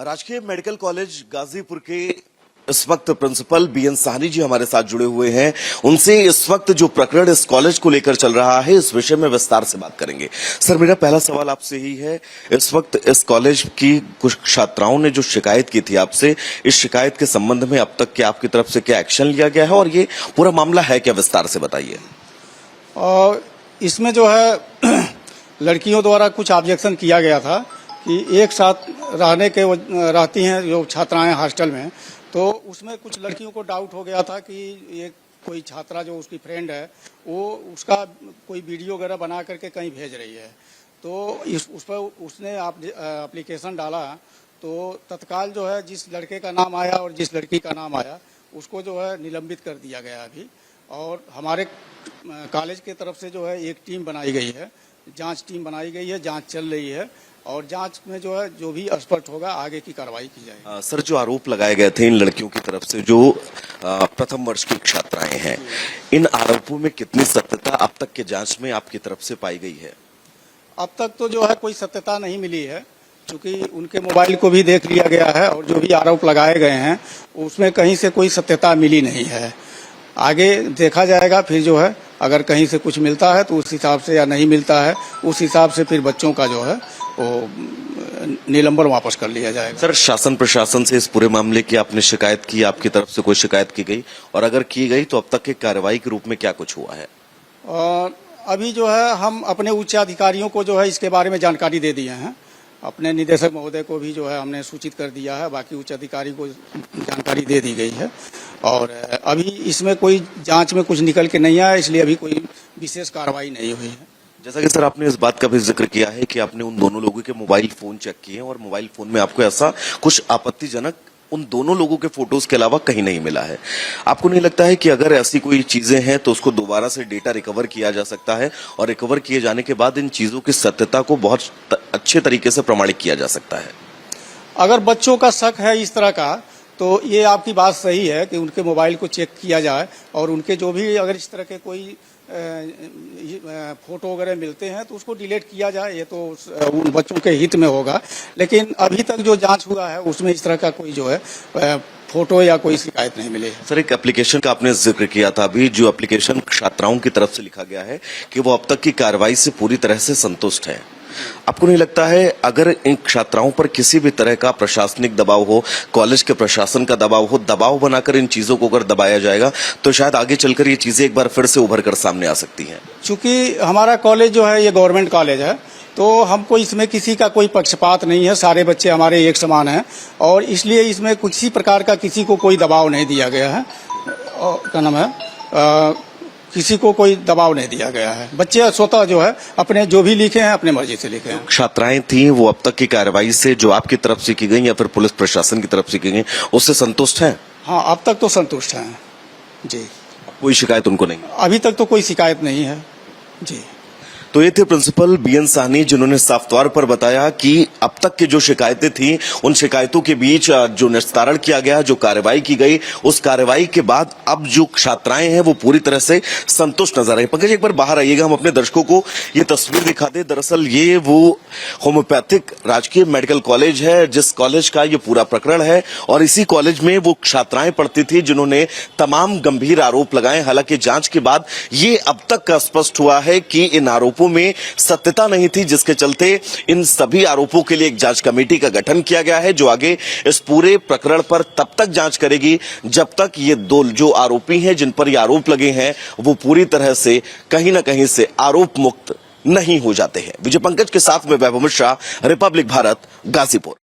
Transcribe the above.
राजकीय medical college Ghazipur के इस वक्त प्रिंसिपल बीएन साहनी जी हमारे साथ जुड़े हुए हैं। उनसे इस वक्त जो प्रकरण इस कॉलेज को लेकर चल रहा है इस विषय में विस्तार से बात करेंगे। सर, मेरा पहला सवाल आपसे ही है, इस वक्त इस कॉलेज की कुछ छात्राओं ने जो शिकायत की थी आपसे, इस शिकायत के संबंध में अब तक क्या आपकी तरफ से क्या एक्शन लिया गया है और ये पूरा मामला है क्या, विस्तार से बताइए। इसमें जो है लड़कियों द्वारा कुछ ऑब्जेक्शन किया गया था कि एक साथ रहती हैं जो छात्राएं हॉस्टल में, तो उसमें कुछ लड़कियों को डाउट हो गया था कि ये कोई छात्रा जो उसकी फ्रेंड है वो उसका कोई वीडियो वगैरह बना करके कहीं भेज रही है। तो उस पर उसने एप्लीकेशन डाला, तो तत्काल जो है जिस लड़के का नाम आया और जिस लड़की का नाम आया उसको जो है निलंबित कर दिया गया अभी। और हमारे कॉलेज की तरफ से जो है एक टीम बनाई गई है, जांच टीम बनाई गई है, जांच चल रही है और जांच में जो है जो भी स्पष्ट होगा आगे की कार्रवाई की जाएगी। सर, जो आरोप लगाए गए थे इन लड़कियों की तरफ से जो प्रथम वर्ष की छात्राएं हैं, इन आरोपों में कितनी सत्यता अब तक के जांच में आपकी तरफ से पाई गई है? अब तक तो जो है कोई सत्यता नहीं मिली है, क्योंकि उनके मोबाइल को भी देख लिया गया है और जो भी आरोप लगाए गए हैं उसमें कहीं से कोई सत्यता मिली नहीं है। आगे देखा जाएगा, फिर जो है अगर कहीं से कुछ मिलता है तो उस हिसाब से, या नहीं मिलता है उस हिसाब से फिर बच्चों का जो है वो निलंबन वापस कर लिया जाएगा। सर, शासन प्रशासन से इस पूरे मामले की आपने शिकायत की, आपकी तरफ से कोई शिकायत की गई, और अगर की गई तो अब तक की कार्रवाई के रूप में क्या कुछ हुआ है? अभी जो है हम अपने उच्च अधिकारियों को जो है इसके बारे में जानकारी दे दिए हैं। अपने निदेशक महोदय को भी जो है हमने सूचित कर दिया है, बाकी उच्च अधिकारी को जानकारी दे दी गई है। और अभी इसमें कोई जांच में कुछ निकल के नहीं आया, इसलिए अभी कोई विशेष कार्रवाई नहीं हुई है। जैसा कि सर आपने इस बात का भी जिक्र किया है कि आपने उन दोनों लोगों के मोबाइल फोन चेक किए और मोबाइल फोन में आपको ऐसा कुछ आपत्तिजनक उन दोनों लोगों के फोटोज के अलावा कहीं नहीं मिला है। आपको नहीं लगता है कि अगर ऐसी कोई चीजें हैं तो उसको दोबारा से डेटा रिकवर किया जा सकता है और रिकवर किए जाने के बाद इन चीजों की सत्यता को बहुत अच्छे तरीके से प्रमाणित किया जा सकता है? अगर बच्चों का शक है इस तरह का, तो ये आपकी बात सही है कि उनके मोबाइल को चेक किया जाए और उनके जो भी अगर इस तरह के कोई फोटो वगैरह मिलते हैं तो उसको डिलीट किया जाए, ये तो उन बच्चों के हित में होगा। लेकिन अभी तक जो जांच हुआ है उसमें इस तरह का कोई जो है फोटो या कोई शिकायत नहीं मिली। सर, एक एप्लीकेशन का आपने जिक्र किया था अभी, जो एप्लीकेशन छात्राओं की तरफ से लिखा गया है कि वो अब तक की कार्रवाई से पूरी तरह से संतुष्ट है। आपको नहीं लगता है अगर इन छात्राओं पर किसी भी तरह का प्रशासनिक दबाव हो, कॉलेज के प्रशासन का दबाव हो, दबाव बनाकर इन चीजों को अगर दबाया जाएगा तो शायद आगे चलकर ये चीजें एक बार फिर से उभर कर सामने आ सकती हैं? चूंकि हमारा कॉलेज जो है ये गवर्नमेंट कॉलेज है, तो हमको इसमें किसी का कोई पक्षपात नहीं है, सारे बच्चे हमारे एक समान हैं और इसलिए इसमें किसी प्रकार का किसी को कोई दबाव नहीं दिया गया है। क्या नाम है, किसी को कोई दबाव नहीं दिया गया है। बच्चे स्वतः जो है अपने जो भी लिखे हैं अपने मर्जी से लिखे हैं। छात्राएं थी वो अब तक की कार्रवाई से जो आपकी तरफ से की गई या फिर पुलिस प्रशासन की तरफ से की गई उससे संतुष्ट हैं? हाँ, अब तक तो संतुष्ट हैं जी। कोई शिकायत उनको नहीं? अभी तक तो कोई शिकायत नहीं है जी। तो ये थे प्रिंसिपल बीएन साहनी, जिन्होंने साफ तौर पर बताया कि अब तक की जो शिकायतें थी उन शिकायतों के बीच जो निस्तारण किया गया, जो कार्रवाई की गई, उस कार्रवाई के बाद अब जो छात्राएं हैं वो पूरी तरह से संतुष्ट नजर आई। पंकज, एक बार बाहर आइएगा, हम अपने दर्शकों को ये तस्वीर दिखा दें। दरअसल ये वो होम्योपैथिक राजकीय मेडिकल कॉलेज है जिस कॉलेज का ये पूरा प्रकरण है और इसी कॉलेज में वो छात्राएं पढ़ती थी जिन्होंने तमाम गंभीर आरोप लगाए। हालांकि जांच के बाद ये अब तक का स्पष्ट हुआ है कि इन आरोपों में सत्यता नहीं थी, जिसके चलते इन सभी आरोपों के लिए एक जांच कमेटी का गठन किया गया है जो आगे इस पूरे प्रकरण पर तब तक जांच करेगी जब तक ये दो जो आरोपी हैं जिन पर ये आरोप लगे हैं वो पूरी तरह से कहीं ना कहीं से आरोप मुक्त नहीं हो जाते हैं। विजय पंकज के साथ में वैभव मिश्रा, रिपब्लिक भारत, गाजीपुर।